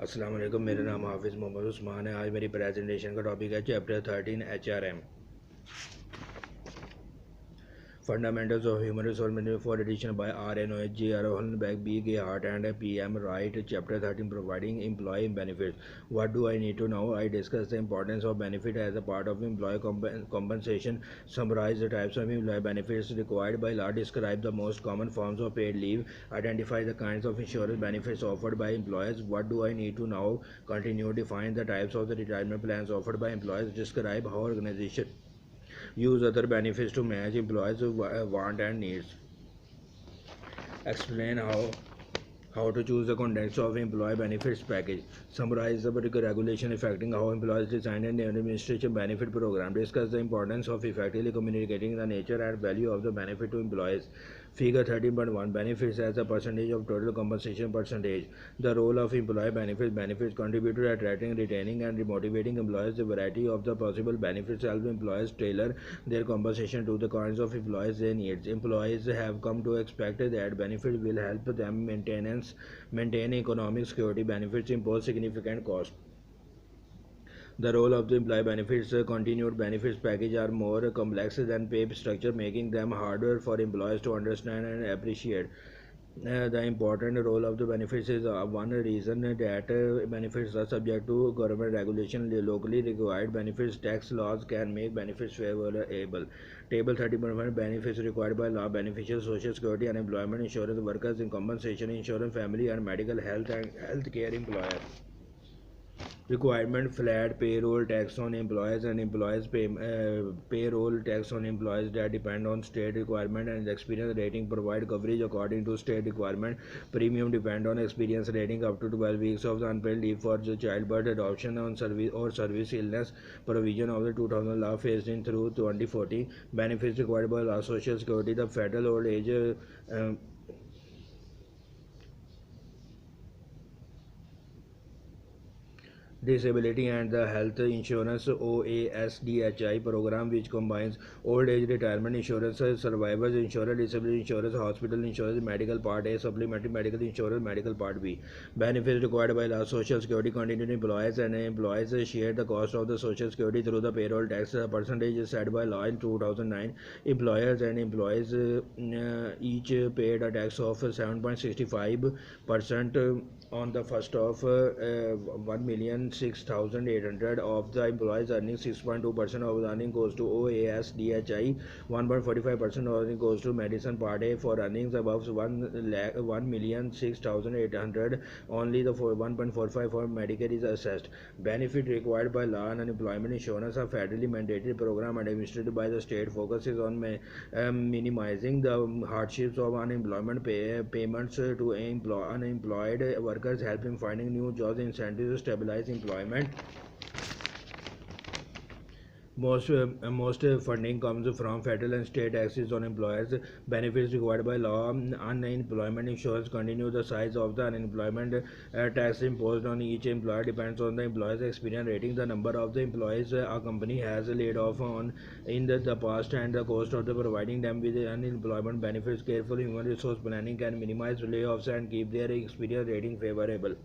अस्सलाम वालेकुम। मेरा नाम हाफिज़ मोहम्मद उस्मान है। आज मेरी प्रेजेंटेशन का टॉपिक है chapter 13 HRM Fundamentals of Human Resource Management for edition by RNOH Hollenbeck B. Gehart and PM Wright. Chapter 13 Providing Employee Benefits. What do I need to know? I discuss the importance of benefit as a part of employee compensation, summarize the types of employee benefits required by law, describe the most common forms of paid leave, identify the kinds of insurance benefits offered by employers. What do I need to know? Continue, define the types of the retirement plans offered by employers, describe how organization use other benefits to match employees' want and needs. Explain how to choose the contents of employee benefits package. Summarize the regulation affecting how employees design and administration benefit program. Discuss the importance of effectively communicating the nature and value of the benefit to employees. Figure 13.1 Benefits as a percentage of total compensation percentage. The role of employee benefits contribute to attracting, retaining, and motivating employees. The variety of the possible benefits help employees tailor their compensation to the kinds of employees they need. Employees have come to expect that benefits will help them maintain economic security. Benefits impose significant cost. The role of the employee benefits continued benefits package are more complex than pay structure, making them harder for employees to understand and appreciate. The important role of the benefits is one reason that benefits are subject to government regulation. Locally required benefits tax laws can make benefits favorable. Table 30.1 Benefits required by law. Beneficial social security, unemployment insurance, workers in compensation insurance, family and medical health and health care employer. Requirement: flat payroll tax on employees and payroll tax on employees that depend on state requirement and experience rating. Provide coverage according to state requirement. Premium depend on experience rating up to 12 weeks of the unpaid leave for childbirth, adoption on service or service illness. Provision of the 2000 law phased in through 2014. Benefits required by law. Social security, the federal old age disability and the health insurance OASDHI program, which combines old age retirement insurance, survivors insurance, disability insurance, hospital insurance, medical part A, supplementary medical insurance, medical part B. Benefits required by law. Social security continued employees and employees share the cost of the social security through the payroll tax. Percentage is set by law in 2009. Employers and employees each paid a tax of 7.65% on the first of 1,006,800 of the employees earning. 6.2% of the earning goes to OASDHI. 1.45% of earning goes to medicine part A. For earnings above 1,006,800, only the 1.45 for Medicare is assessed. Benefit required by law and unemployment insurance are federally mandated program administered by the state. Focuses on minimizing the hardships of unemployment. Payments to unemployed workers help in finding new jobs. Incentives to stabilize employment. Most funding comes from federal and state taxes on employers. Benefits required by law. Unemployment insurance continue. The size of the unemployment tax imposed on each employer depends on the employer's experience rating, the number of the employees a company has laid off on in the past, and the cost of the providing them with unemployment benefits. Careful human resource planning can minimize layoffs and keep their experience rating favorable.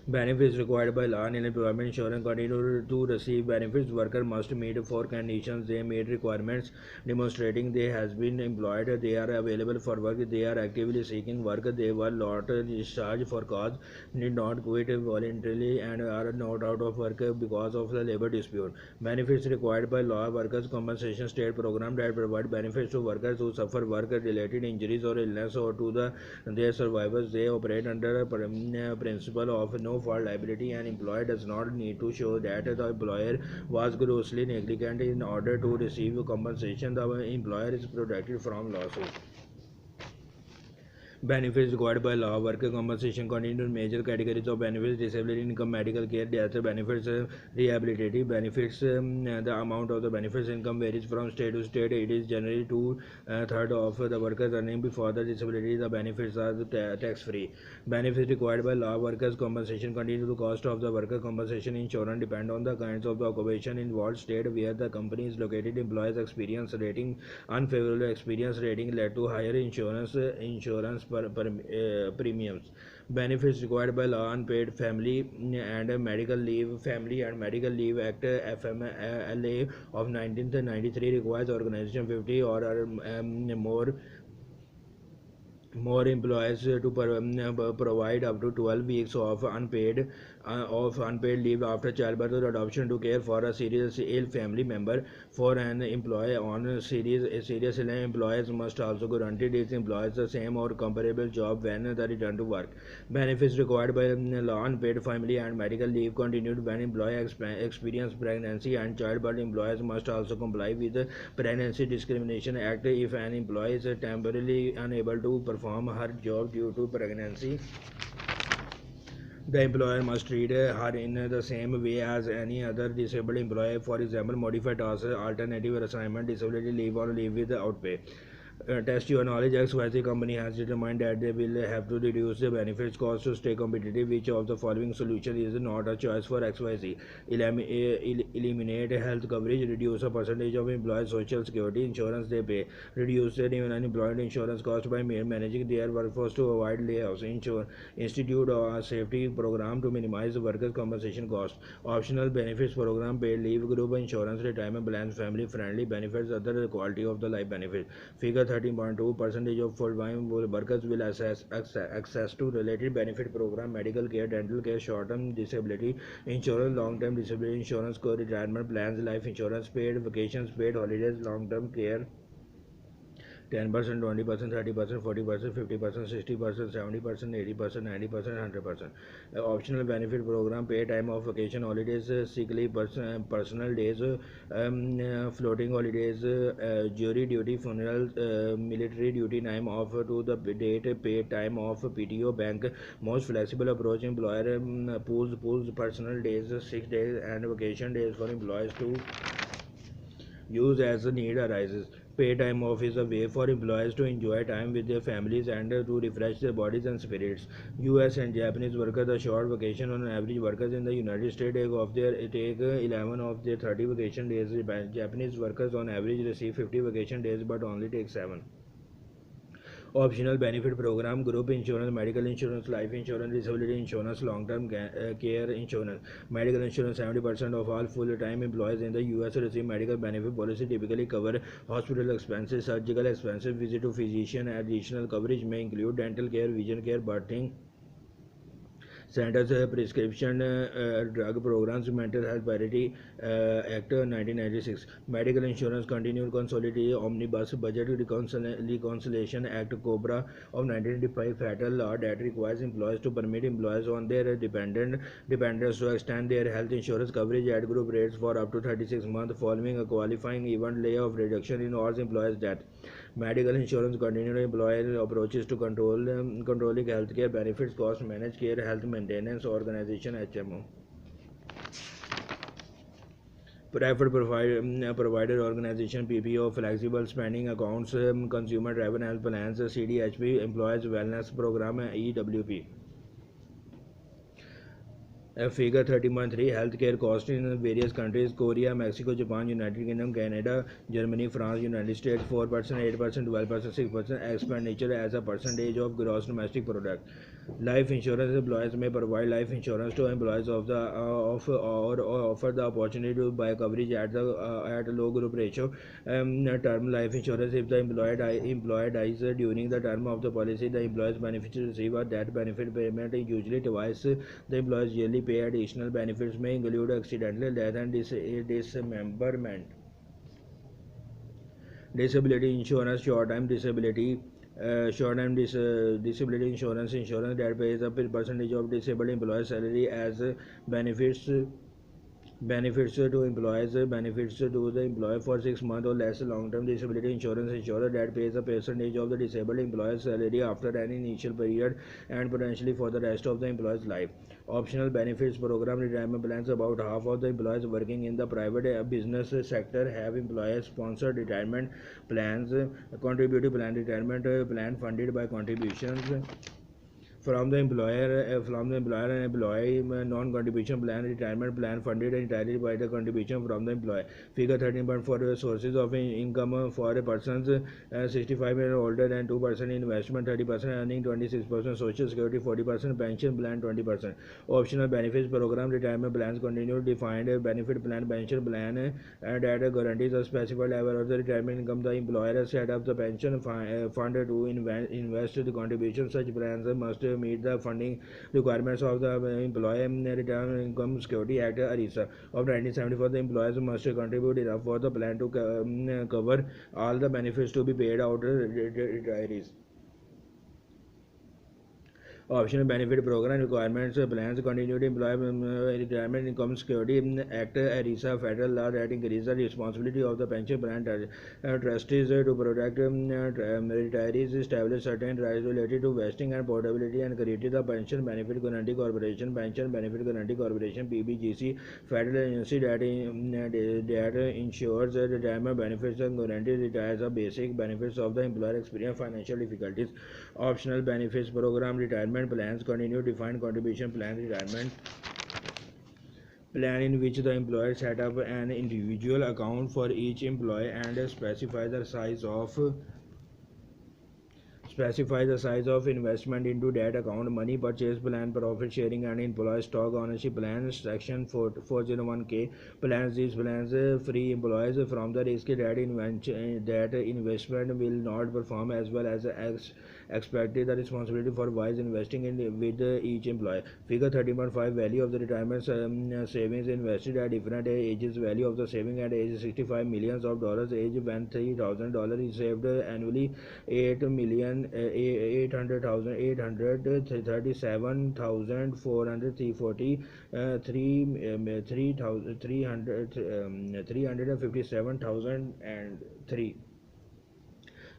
Benefits required by law and unemployment insurance continue to receive benefits. Worker must meet 4 conditions. They meet requirements demonstrating they has been employed. They are available for work. They are actively seeking work. They were not discharged for cause, did not quit voluntarily, and are not out of work because of the labor dispute. Benefits required by law. Workers' compensation state program that provide benefits to workers who suffer work-related injuries or illness, or to their survivors. They operate under a principle of no fault liability. An employer does not need to show that the employer was grossly negligent in order to receive compensation. The employer is protected from lawsuit. Benefits required by law. Worker compensation continued major categories of benefits: disability income, medical care, death benefits, rehabilitative benefits. The amount of the benefits income varies from state to state. It is generally two-thirds of the workers earning before the disability. The benefits are tax-free. Benefits required by law. Workers compensation continue. The cost of the worker compensation insurance depend on the kinds of the occupation involved. State where the company is located, employees experience rating. Unfavorable experience rating led to higher insurance premiums. Benefits required by law: unpaid family and medical leave. Family and Medical Leave Act FMLA of 1993 requires organization 50 or more employees to provide up to 12 weeks of unpaid leave after childbirth or adoption to care for a serious ill family member. For an employee on a serious ill, employers must also guarantee its employees the same or comparable job when they return to work. Benefits required by law: unpaid family and medical leave continued when employee experience pregnancy and childbirth. Employers must also comply with the Pregnancy Discrimination Act if an employee is temporarily unable to perform her job due to pregnancy. The employer must treat her in the same way as any other disabled employee, for example, modified tasks, alternative assignment, disability leave, or leave without pay. Test your knowledge. XYZ company has determined that they will have to reduce the benefits cost to stay competitive. Which of the following solution is not a choice for XYZ? Eliminate health coverage, reduce a percentage of employees' social security insurance they pay, reduce their unemployment insurance cost by managing their workforce to avoid layoffs, institute a safety program to minimize workers' compensation costs, optional benefits program, paid leave, group insurance, retirement plans, family friendly benefits, other quality of the life benefits. Figure 13.2% of full-time workers will access to related benefit program: medical care, dental care, short-term disability insurance, long-term disability insurance, retirement plans, life insurance, paid vacations, paid holidays, long-term care. 10%, 20%, 30%, 40%, 50%, 60%, 70%, 80%, 90%, 100%. Optional benefit program: pay time off, vacation, holidays, sick leave, personal days, floating holidays, jury duty, funeral, military duty time off to the date, pay time off, PTO, bank. Most flexible approach: employer pools personal days, 6 days, and vacation days for employees to use as the need arises. Pay time off is a way for employees to enjoy time with their families and to refresh their bodies and spirits. US and Japanese workers, a short vacation on average. Workers in the United States take 11 of their 30 vacation days. Japanese workers on average receive 50 vacation days but only take 7. Optional benefit program: group insurance, medical insurance, life insurance, disability insurance, long-term care insurance. Medical insurance: 70% of all full-time employees in the US receive medical benefit. Policy typically cover hospital expenses, surgical expenses, visit to physician. Additional coverage may include dental care, vision care, birthing centers, prescription drug programs, mental health parity act 1996, medical insurance, continued consolidated omnibus budget reconciliation act cobra of 1995, fatal law that requires employers to permit employees on their dependents to extend their health insurance coverage at group rates for up to 36 months following a qualifying event, layoff, reduction in all employees' death. Medical insurance: continued employer approaches to controlling healthcare benefits cost, managed care, health maintenance organization HMO. Preferred provider organization PPO, flexible spending accounts, consumer driven health plans, CDHP, employees wellness program, EWP. Figure 13.3: healthcare cost in various countries: Korea, Mexico, Japan, United Kingdom, Canada, Germany, France, United States. 4%, 8%, 12%, 6% expenditure as a percentage of gross domestic product. Life insurance: employers may provide life insurance to employees or offer the opportunity to buy coverage at a low group ratio. Term life insurance: if the employee dies during the term of the policy, the employee's beneficiary receive a death benefit payment, usually twice the employee's yearly pay. Additional benefits may include accidental death and dismemberment. Disability insurance: short-term disability disability insurance that pays a percentage of disabled employee's salary as benefits to the employer for 6 months or less. Long-term disability insurance that pays a percentage of the disabled employee's salary after an initial period and potentially for the rest of the employee's life. Optional benefits program: retirement plans: about half of the employees working in the private business sector have employer-sponsored retirement plans. Contributive plan: retirement plan funded by contributions. from the employer and employee non-contribution plan, retirement plan funded entirely by the contribution from the employer. Figure 13.4 sources of income for a persons 65 years older and 2% investment, 30% earning, 26% social security, 40% pension plan, 20%. Optional benefits program, retirement plans continue, defined benefit plan, pension plan that guarantees a specified level of the retirement income. The employer has set up the pension fund to invest the contribution. Such plans must meet the funding requirements of the Employee Retirement Income Security Act (ERISA) of 1974. The employers must contribute enough for the plan to cover all the benefits to be paid out to retirees. Optional benefit program requirements plans continued employee retirement income security act ERISA federal law that increases the responsibility of the pension plan trustees to protect retirees, establish certain rights related to vesting and portability, and created the pension benefit guarantee corporation PBGC, federal agency that ensures retirement benefits and guarantees retires the basic benefits of the employer experience financial difficulties. Optional benefits program retirement plans continue defined contribution plan, retirement plan in which the employer set up an individual account for each employee and specify the size of investment into that account. Money purchase plan, profit sharing and employee stock ownership plan. Section 401k plans. These plans free employees from the risk that investment will not perform as well as expected. The responsibility for wise investing with each employee. Figure 13.5 value of the retirement savings invested at different ages. Value of the saving at age 65 millions of dollars. Age when $3,000 is saved annually. 357,003.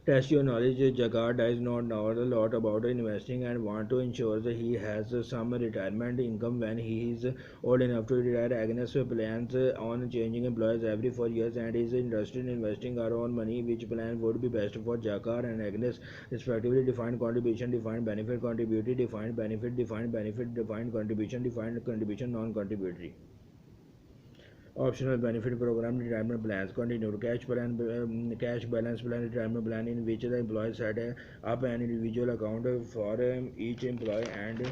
Test your knowledge. Jagar does not know a lot about investing and want to ensure that he has some retirement income when he is old enough to retire. Agnes plans on changing employers every 4 years and is interested in investing her own money. Which plan would be best for Jagar and Agnes respectively? Defined contribution, defined benefit, contributory, defined benefit, defined contribution, non-contributory. Optional benefit program retirement plans continued. Cash balance plan retirement plan in which the employee set up an individual account for each employee and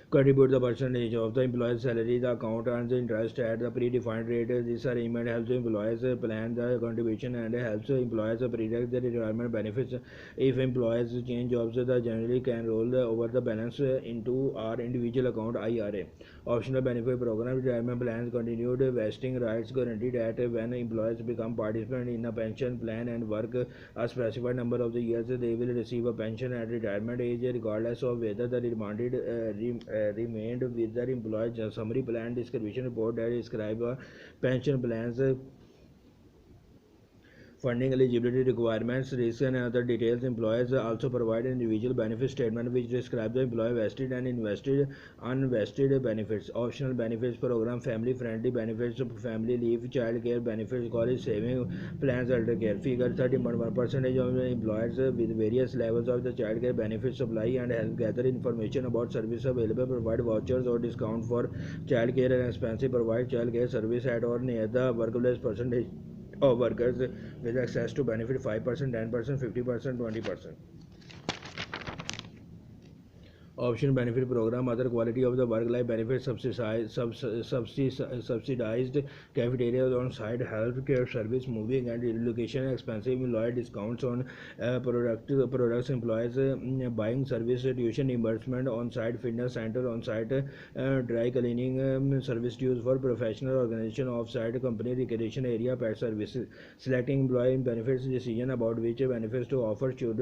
contribute the percentage of the employee's salary. The account earns interest at the predefined rate. This arrangement helps employees plan the contribution and helps employees predict the retirement benefits. If employees change jobs, the generally can roll over the balance into our individual account (IRA). Optional benefit program retirement plans continued. Vesting rights guarantee that when employees become participant in a pension plan and work a specified number of the years, they will receive a pension at retirement age regardless of whether the remained with their employer. Summary plan description report that describe pension plans funding eligibility requirements, risks and other details. Employers also provide an individual benefit statement which describes the employee vested and unvested benefits. Optional benefits program, family friendly benefits, family leave, child care benefits, college saving plans, elder care. Figure 13.1% of the employers with various levels of the child care benefits supply and help gather information about service available, provide vouchers or discount for child care and expensive, provide child care service at or near the workplace. Percentage of workers with access to benefit 5%, 10%, 50%, 20%. Option benefit program, other quality of the work-life benefits, subsidized cafeterias on site, health care service, moving and relocation expensive, employee discounts on products, employees buying service, tuition reimbursement on site, fitness center on site, dry cleaning service dues for professional organization off site, company recreation area, pet services. Selecting employee benefits, decision about which benefits to offer should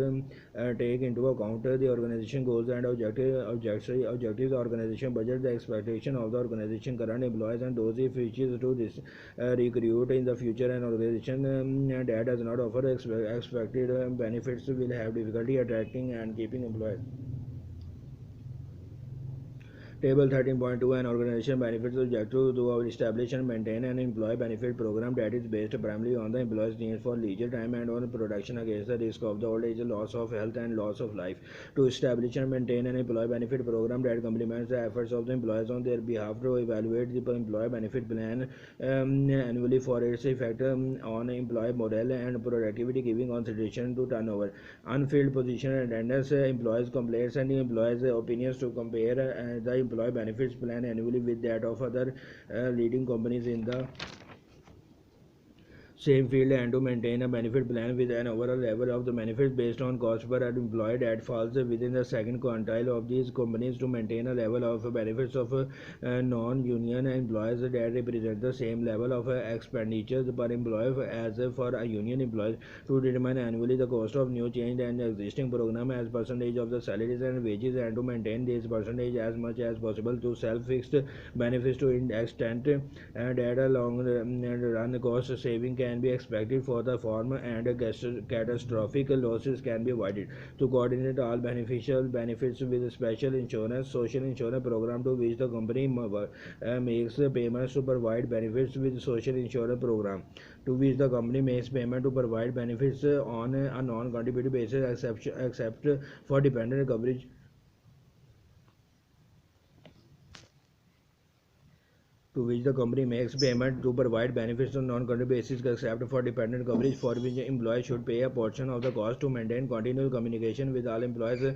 take into account the organization goals and objectives, organization budget, the expectation of the organization, current employees, and those if wishes to recruit in the future. An organization that does not offer expected benefits will have difficulty attracting and keeping employees. Table 13.2. An organization benefits objective to establish and maintain an employee benefit program that is based primarily on the employee's needs for leisure time and on protection against the risk of the old age, loss of health, and loss of life. To establish and maintain an employee benefit program that complements the efforts of the employees on their behalf, to evaluate the employee benefit plan annually for its effect on employee morale and productivity, giving consideration to turnover, unfilled position, attendance, employees' complaints, and employees' opinions, to compare the employee benefits plan annually with that of other leading companies in the same field, and to maintain a benefit plan with an overall level of the benefits based on cost per employee that falls within the second quintile of these companies, to maintain a level of benefits of non-union employees that represent the same level of expenditures per employee as for a union employee, to determine annually the cost of new change and existing program as percentage of the salaries and wages, and to maintain this percentage as much as possible to self-fixed benefits, to an extent that a long run cost saving can be expected for the firm and catastrophic losses can be avoided, to coordinate all beneficial benefits with special insurance, social insurance program to which the company makes payments to provide benefits with social insurance program to which the company makes payment to provide benefits on a non-contributive basis except for dependent coverage, to which the company makes payment to provide benefits on non-contributive basis except for dependent coverage, for which employees should pay a portion of the cost, to maintain continual communication with all employees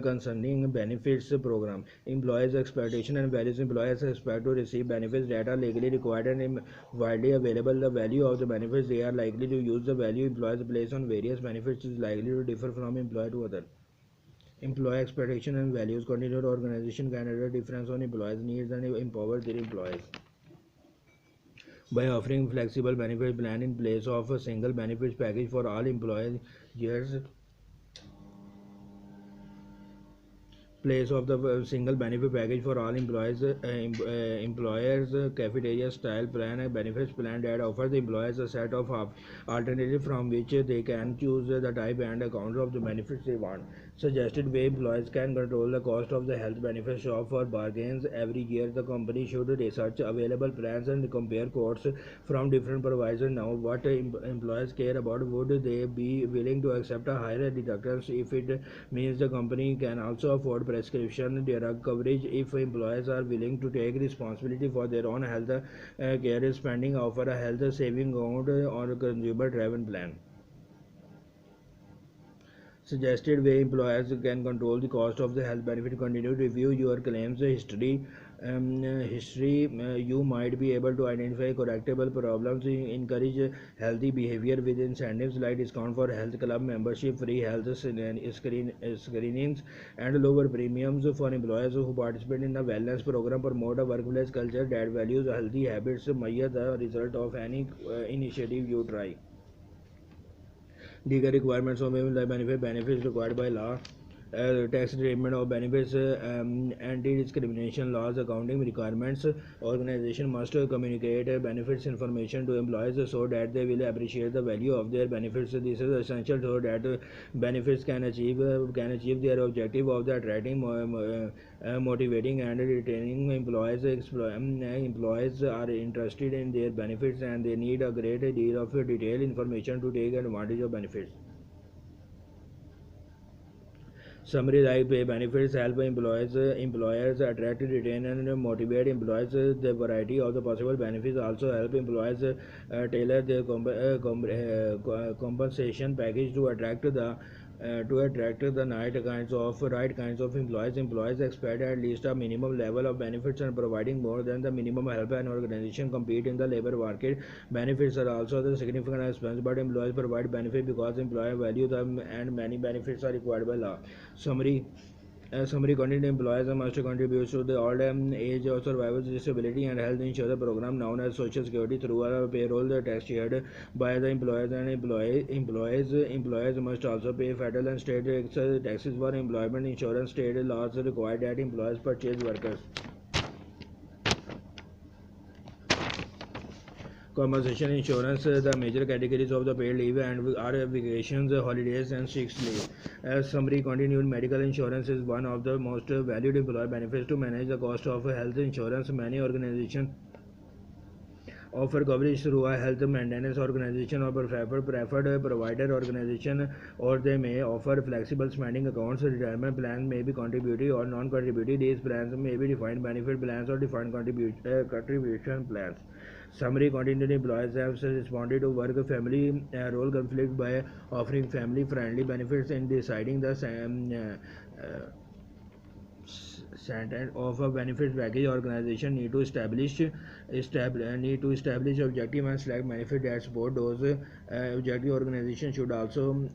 concerning benefits program. Employees' expectation and values. Employees expect to receive benefits that are legally required and widely available. The value of the benefits they are likely to use. The value employees place on various benefits is likely to differ from employer to other. Employee expectation and values. Continued organization can address difference on employees' needs and empower their employees by offering flexible benefit plan in place of a single benefits package for all employees. Place of the single benefit package for all employees, employers cafeteria style plan, a benefits plan that offers the employees a set of alternatives from which they can choose the type and account of the benefits they want. Suggested way employees can control the cost of the health benefits shop for bargains. Every year the company should research available plans and compare quotes from different providers. Now what employees care about, would they be willing to accept a higher deductibles if it means the company can also afford prescription drug coverage? If employees are willing to take responsibility for their own health care spending, offer a health saving account or consumer driven plan. Suggested way employers can control the cost of the health benefit. Continue to review your claims history. You might be able to identify correctable problems. Encourage healthy behavior with incentives like discount for health club membership, free health screenings, and lower premiums for employees who participate in a wellness program. Promote a workplace culture that values healthy habits. Measure the result of any initiative you try. Legal requirements of benefits required by law. Tax treatment of benefits, anti-discrimination laws, accounting requirements. Organization must communicate benefits information to employees so that they will appreciate the value of their benefits. This is essential so that benefits can achieve their objective of the attracting, motivating, and retaining employees. Employees are interested in their benefits and they need a great deal of detailed information to take advantage of benefits. Summary: like pay benefits help employers attract, retain, and motivate employees. The variety of the possible benefits also help employees tailor their compensation package to attract the right kinds of employees. Employees expect at least a minimum level of benefits, and providing more than the minimum help an organization compete in the labor market. Benefits are also the significant expense, but employees provide benefit because employers value them, and many benefits are required by law. Summary: summary content: employers must contribute to the old age or survival disability and health insurance program known as Social Security through a payroll tax shared by the employers and employees. Employers must also pay federal and state taxes for employment insurance. State laws require that employers purchase workers' Compensation insurance, the major categories of the paid leave and are vacations, holidays, and sick leave. As summary, continued medical insurance is one of the most valued employer benefits to manage the cost of health insurance. Many organizations offer coverage through a health maintenance organization or preferred provider organization, or they may offer flexible spending accounts. Retirement plans may be contributory or non-contributory. These plans may be defined benefit plans or defined contribution plans. Summary: continued employers have responded to work family role conflict by offering family friendly benefits in deciding the standard of a benefit package. Organization need to establish objective and select benefit that support those objective. Organization should also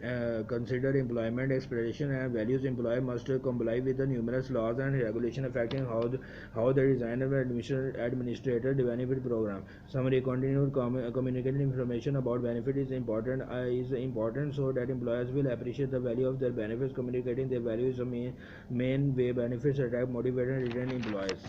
consider employment expectation and values. Employer must comply with the numerous laws and regulations affecting how the design of administrator the benefit program. Summary: continued communicating information about benefit is important so that employers will appreciate the value of their benefits. Communicating their values is the main way benefits attract, motivate, and retain employees.